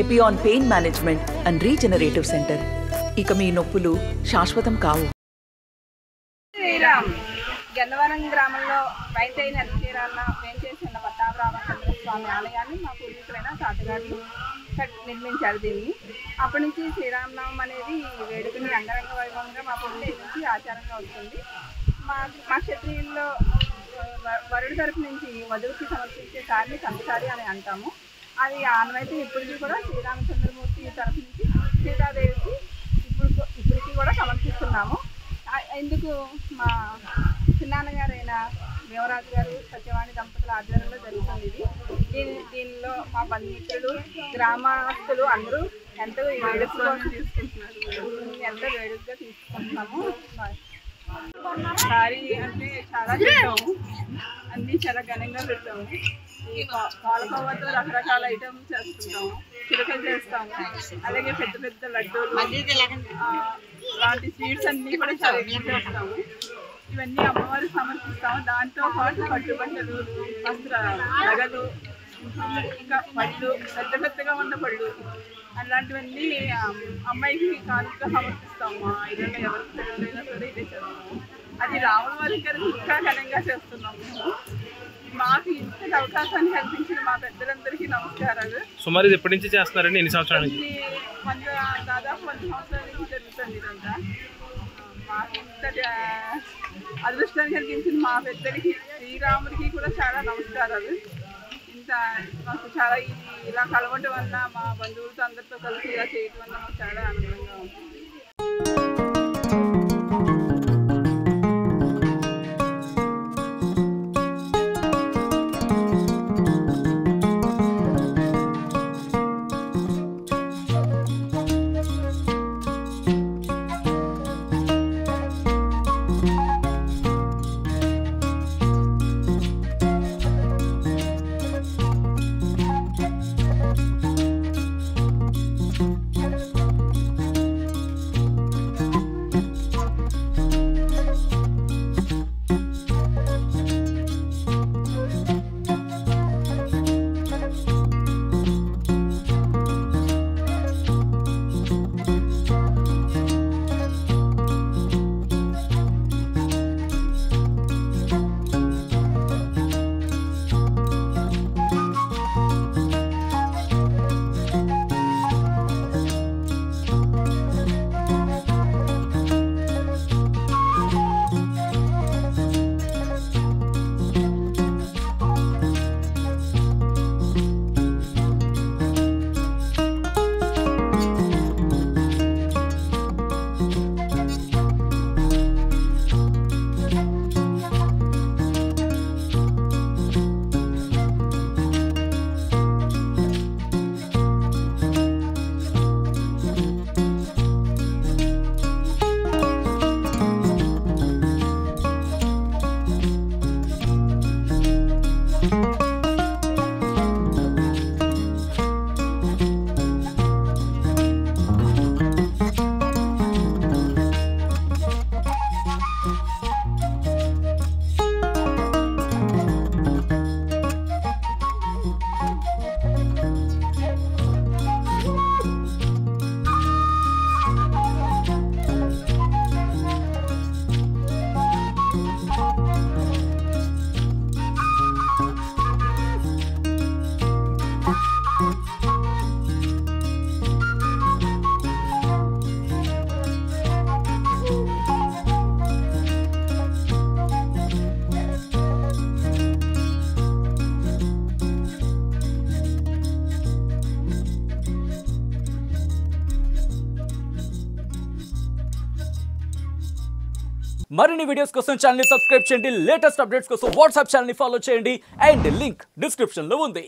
Epione pain management and regenerative centre. ఇక మీ నొప్పులు శాశ్వతం కావు. శ్రీరామ్ గన్నవరం గ్రామంలో వైద్య నరసీరాన్న వేంచేసిన పట్టాభిరామచంద్ర స్వామి ఆలయాన్ని మా పూర్వీకులైన తాతగారు నిర్మించారు. దీన్ని అప్పటి నుంచి శ్రీరామనామం అనేది వేడుకని అంగరంగ వైభవంగా మా పూర్వీకుల నుంచి ఆచారంగా వస్తుంది. మా క్షత్రియుల్లో వరుడి తరపు నుంచి వధువుకి సమర్పించే సారిని సంసారి అని అంటాము. అది ఆనవాయితీ ఇప్పటికీ కూడా శ్రీరామచంద్రమూర్తి తరపు నుంచి సీతాదేవికి ఇప్పటికీ కూడా సమర్పిస్తున్నాము. ఇందుకు మా చిన్నాన్నగారైన దేవరాజు గారు సత్యవాణి దంపతుల ఆధ్వర్యంలో జరుగుతుంది. దీనిలో మా బంధుమిత్రులు గ్రామస్తులు అందరూ ఎంతో వేడుకగా తీసుకుంటున్నాము. సారీ అంటే చాలా పెట్టాము, అన్నీ చాలా ఘనంగా పెట్టాము. ఈ పాలకోవతో రకరకాల ఐటమ్స్ చేస్తుంటాము, చిలకలు చేస్తాము, అలాగే పెద్ద పెద్ద లడ్డూలు లాంటి స్వీట్స్ అన్నీ కూడా చాలా ఎక్కువ చేస్తాము. ఇవన్నీ అమ్మవారికి సమర్పిస్తాము. దాంతో పాటు పట్టుబట్టలు, నగలు, ఇంకా పళ్ళు, పెద్ద పెద్దగా ఉన్న పళ్ళు అలాంటివన్నీ అమ్మాయికి కానుకగా సమర్పిస్తాము. మా ఐదులో ఎవరికి తెలియదైనా సరే ఇదే చేస్తాము. అది రాముల వారి గారికి ఇంకా ఘనంగా చేస్తున్నాము. మాకు ఇంతటి అవకాశాన్ని కల్పించిన మా పెద్దలందరికీ నమస్కారాలు. సుమారు ఇది ఎప్పటి నుంచి చేస్తున్నారండి? ఎన్ని సంవత్సరాల నుంచి? దాదాపు 100 సంవత్సరాల నుంచి జరుగుతుంది ఇదంతా. మాకు ఇంతటి అదృష్టాన్ని కలిగించిన మా పెద్దలకి శ్రీరాముడికి కూడా చాలా నమస్కారాలు. మాకు చాలా ఇలా కలవటం వల్ల మా బంధువులతో అందరితో కలిసి ఇలా చేయటం వల్ల మాకు చాలా ఆనందంగా ఉంది. మరిన్ని వీడియోస్ కోసం ఛానల్ ని సబ్స్క్రైబ్ చేయండి. లేటెస్ట్ అప్డేట్స్ కోసం వాట్సాప్ ఛానల్ ని ఫాలో చేయండి. అండ్ లింక్ డిస్క్రిప్షన్ లో ఉంది.